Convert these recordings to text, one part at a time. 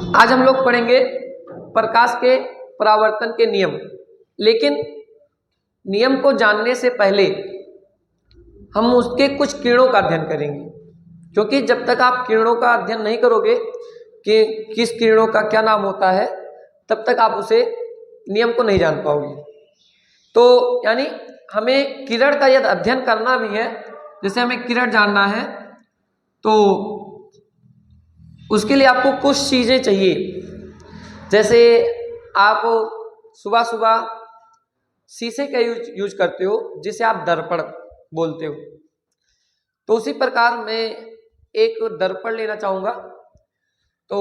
आज हम लोग पढ़ेंगे प्रकाश के परावर्तन के नियम। लेकिन नियम को जानने से पहले हम उसके कुछ किरणों का अध्ययन करेंगे, क्योंकि जब तक आप किरणों का अध्ययन नहीं करोगे कि किस किरणों का क्या नाम होता है, तब तक आप उसे नियम को नहीं जान पाओगे। तो यानी हमें किरण का यदि अध्ययन करना भी है, जैसे हमें किरण जानना है, तो उसके लिए आपको कुछ चीज़ें चाहिए। जैसे आप सुबह सुबह शीशे का यूज करते हो, जिसे आप दर्पण बोलते हो। तो उसी प्रकार मैं एक दर्पण लेना चाहूँगा। तो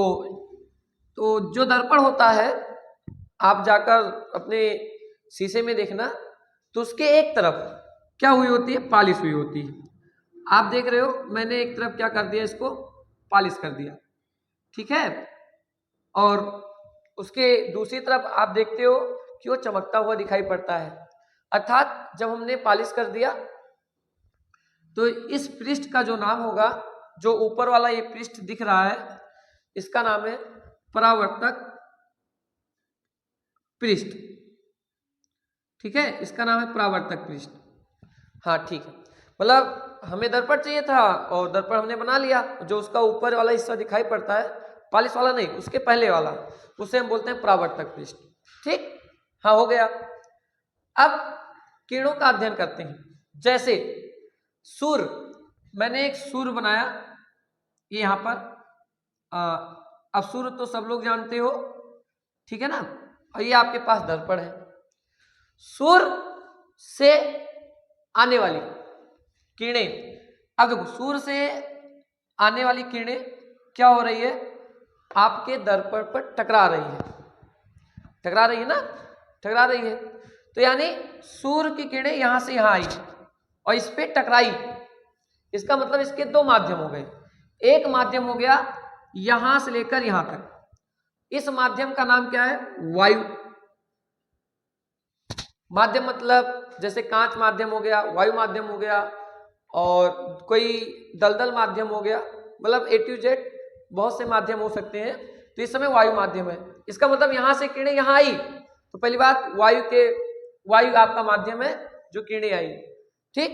जो दर्पण होता है, आप जाकर अपने शीशे में देखना, तो उसके एक तरफ क्या हुई होती है, पॉलिश हुई होती है। आप देख रहे हो, मैंने एक तरफ क्या कर दिया, इसको पॉलिश कर दिया, ठीक है। और उसके दूसरी तरफ आप देखते हो कि वो चमकता हुआ दिखाई पड़ता है। अर्थात जब हमने पॉलिश कर दिया, तो इस पृष्ठ का जो नाम होगा, जो ऊपर वाला ये पृष्ठ दिख रहा है, इसका नाम है परावर्तक पृष्ठ, ठीक है। इसका नाम है परावर्तक पृष्ठ। हाँ, ठीक है। मतलब हमें दर्पण चाहिए था और दर्पण हमने बना लिया। जो उसका ऊपर वाला हिस्सा दिखाई पड़ता है, पॉलिश वाला नहीं, उसके पहले वाला, उसे हम बोलते हैं परावर्तक पृष्ठ, ठीक। हाँ, हो गया। अब किरणों का अध्ययन करते हैं। जैसे सूर्य, मैंने एक सूर्य बनाया ये यहाँ पर। अब सूर्य तो सब लोग जानते हो, ठीक है ना। और ये आपके पास दर्पण है। सूर्य से आने वाली किरणें, अब देखो, सूर्य से आने वाली किरणें क्या हो रही है, आपके दर्पण पर टकरा रही है। टकरा रही है ना, टकरा रही है। तो यानी सूर्य की किरणें यहां से यहां आई और इस पे टकराई। इसका मतलब इसके दो माध्यम हो गए। एक माध्यम हो गया यहां से लेकर यहां तक, इस माध्यम का नाम क्या है, वायु माध्यम। मतलब जैसे कांच माध्यम हो गया, वायु माध्यम हो गया, और कोई दलदल माध्यम हो गया। मतलब A to Z बहुत से माध्यम हो सकते हैं। तो इस समय वायु माध्यम है। इसका मतलब यहां से किरणें यहां आई, तो पहली बात वायु आपका माध्यम है जो किरणें आई, ठीक।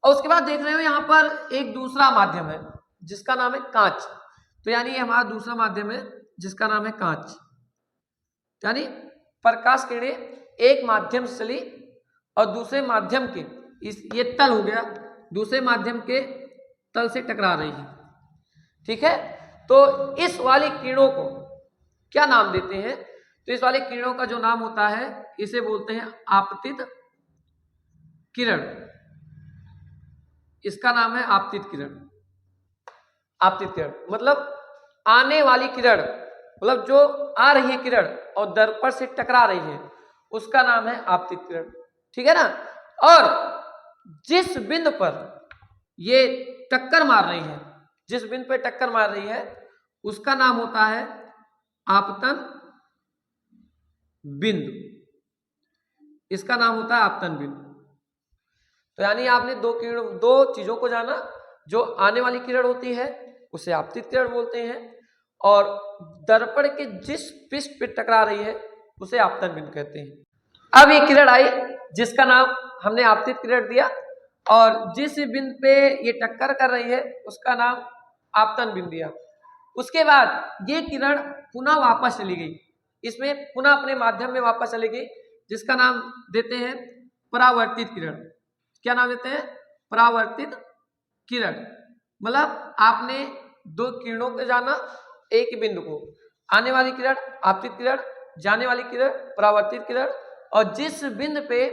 और उसके बाद देख रहे हो यहां पर एक दूसरा माध्यम है जिसका नाम है कांच। तो यानी ये हमारा दूसरा माध्यम है जिसका नाम है कांच। यानी प्रकाश किरणें एक माध्यम से चली और दूसरे माध्यम के ये तल हो गया, दूसरे माध्यम के तल से टकरा रही है, ठीक है। तो इस वाली किरणों को क्या नाम देते हैं, तो इस वाली किरणों का जो नाम होता है, इसे बोलते हैं आपतित किरण। इसका नाम है आपतित किरण। आपतित किरण मतलब आने वाली किरण, मतलब जो आ रही है किरण और दर्पण से टकरा रही है, उसका नाम है आपतित किरण, ठीक है ना। और जिस बिंदु पर ये टक्कर मार रही है, जिस बिंदु पर टक्कर मार रही है, उसका नाम होता है आपतन बिंदु। इसका नाम होता है आपतन बिंदु। तो यानी आपने दो चीजों को जाना। जो आने वाली किरण होती है उसे आपतित किरण बोलते हैं, और दर्पण के जिस पृष्ठ पर टकरा रही है उसे आपतन बिंदु कहते हैं। अब ये किरण आई जिसका नाम हमने आपतित किरण दिया, और जिस बिंदु पे ये टक्कर कर रही है उसका नाम आपतन बिंदु दिया। उसके बाद ये किरण पुनः वापस चली गई, इसमें पुनः अपने माध्यम में वापस चली गई, जिसका नाम देते हैं परावर्तित किरण। क्या नाम देते हैं, परावर्तित किरण। मतलब आपने दो किरणों को जाना, एक बिंदु को, आने वाली किरण आपतित किरण, जाने वाली किरण परावर्तित किरण, और जिस बिंदु पे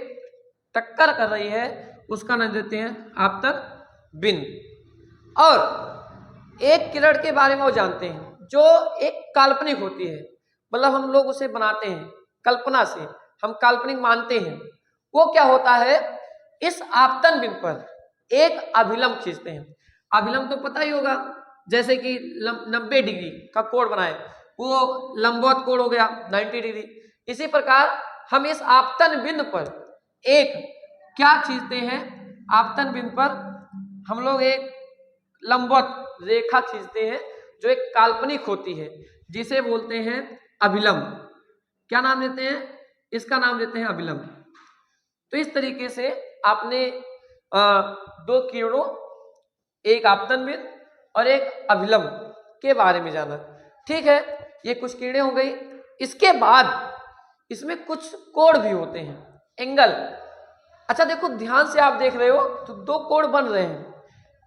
टक्कर कर रही है उसका नाम देते हैं आपतन बिंदु। और एक किरण के बारे में वो जानते हैं जो एक काल्पनिक होती है, मतलब हम लोग उसे बनाते हैं कल्पना से, हम काल्पनिक मानते हैं। वो क्या होता है, इस आपतन बिंदु पर एक अभिलंब खींचते हैं। अभिलंब तो पता ही होगा, जैसे कि 90 डिग्री का कोण बनाए, वो लंबवत कोण हो गया 90 डिग्री। इसी प्रकार हम इस आपतन बिंदु पर एक क्या खींचते हैं, आपतन बिंदु पर हम लोग एक लंबवत रेखा खींचते हैं जो एक काल्पनिक होती है। जिसे बोलते हैं अभिलंब। क्या नाम देते हैं? इसका नाम देते हैं अभिलंब। तो इस तरीके से आपने दो किरणों, एक आपतन बिंदु और एक अभिलंब के बारे में जाना। ठीक है, ये कुछ किरणें हो गई। इसके बाद इसमें कुछ कोण भी होते हैं, एंगल। अच्छा देखो, ध्यान से आप देख रहे हो तो दो कोण बन रहे हैं।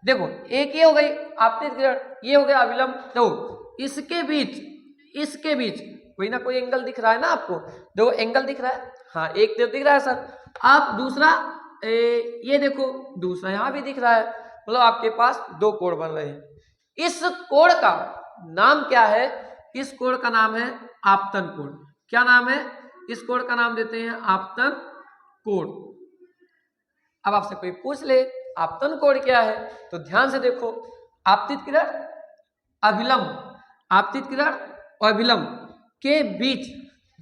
देखो, एक ये हो गई आपतित किरण, ये हो गया अभिलंब। देखो इसके बीच कोई ना कोई एंगल दिख रहा है ना आपको? देखो एंगल दिख रहा है, हाँ एक तो दिख रहा है सर। आप दूसरा ये देखो, दूसरा यहां भी दिख रहा है, मतलब आपके पास दो कोण बन रहे हैं। इस कोण का नाम क्या है? इस कोण का नाम है आपतन कोण। क्या नाम है? इस कोण का नाम देते हैं आपतन कोण। अब आपसे कोई पूछ ले आपतन कोण क्या है, तो ध्यान से देखो, आपतित किरण अभिलंब, आपतित किरण और अभिलंब के बीच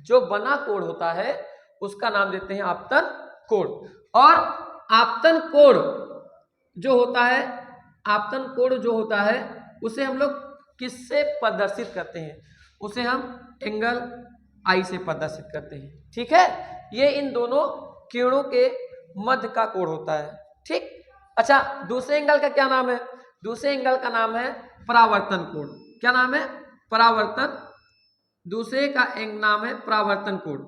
जो बना कोण होता है उसका नाम देते हैं आपतन कोण। और आपतन कोण जो होता है, आपतन कोण जो होता है उसे हम लोग किससे प्रदर्शित करते हैं? उसे हम एंगल आई से प्रदर्शित करते हैं। ठीक है, ये इन दोनों किरणों के मध्य का कोण होता है। ठीक, अच्छा दूसरे एंगल का क्या नाम है? दूसरे एंगल का नाम है परावर्तन कोण। क्या नाम है? परावर्तन। दूसरे का नाम है परावर्तन कोण।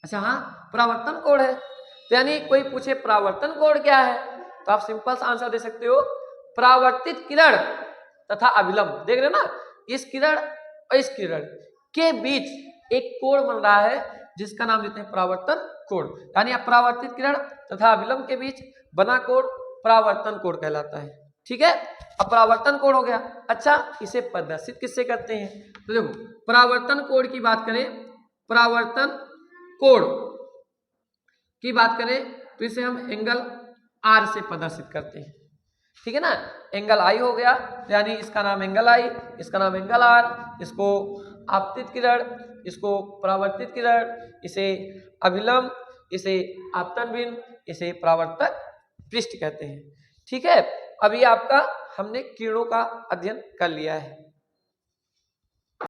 अच्छा हाँ, परावर्तन कोण है, तो यानी कोई पूछे परावर्तन कोण क्या है, तो आप सिंपल सा आंसर दे सकते हो, परावर्तित किरण तथा अभिलंब। देख रहे हो ना, इस किरण और इस किरण के बीच एक कोण बन रहा है जिसका नाम देते हैं परावर्तन कोण। यानी अपरावर्तित किरण तथा अभिलंब के बीच बना कोण परावर्तन कोण कहलाता है। ठीक है, अपरावर्तन कोण हो गया। अच्छा, इसे प्रदर्शित किससे करते हैं? तो देखो, परावर्तन कोण की बात करें, परावर्तन कोण की बात करें तो इसे हम एंगल आर से प्रदर्शित करते हैं। ठीक है ना, एंगल आई हो गया, यानी इसका नाम एंगल आई, इसका नाम एंगल आर, इसको आपतित किरण, इसको परावर्तित किरण, इसे अभिलंब, इसे आपतन बिंदु, इसे परावर्तक पृष्ठ कहते हैं। ठीक है, अभी आपका हमने किरणों का अध्ययन कर लिया है।